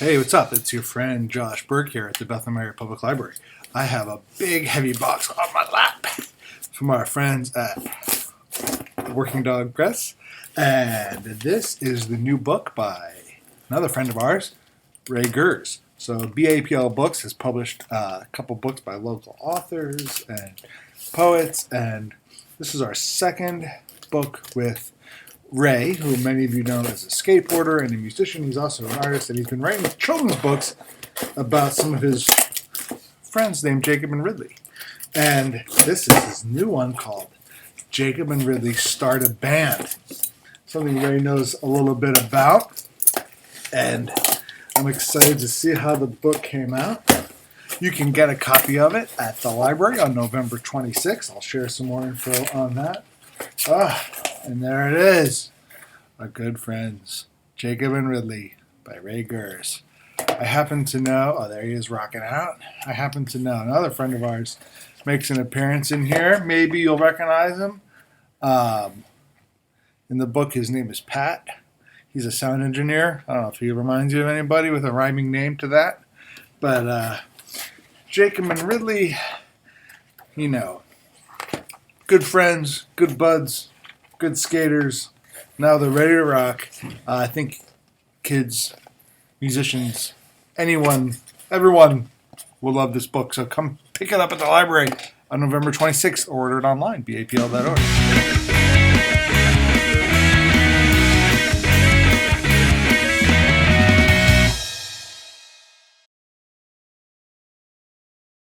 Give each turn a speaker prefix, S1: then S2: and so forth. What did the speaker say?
S1: Hey, what's up? It's your friend Josh Burke here at the Bethlehem Area Public Library. I have a big, heavy box on my lap from our friends at Working Dog Press. And this is the new book by another friend of ours, Ray Gurz. So BAPL Books has published a couple books by local authors and poets. And this is our second book with Ray, who many of you know as a skateboarder and a musician. He's also an artist, and he's been writing children's books about some of his friends named Jacob and Ridley. And this is his new one called Jacob and Ridley Start a Band, something Ray knows a little bit about. And I'm excited to see how the book came out. You can get a copy of it at the library on November 26th. I'll share some more info on that. And there it is, our good friends, Jacob and Ridley by Ray Gurz. I happen to know, there he is rocking out. I happen to know another friend of ours makes an appearance in here. Maybe you'll recognize him. In the book, his name is Pat. He's a sound engineer. I don't know if he reminds you of anybody with a rhyming name to that. But Jacob and Ridley, you know, good friends, good buds, good skaters. Now they're ready to rock. I think kids, musicians, anyone, everyone will love this book. So come pick it up at the library on November 26th or order it online, bapl.org.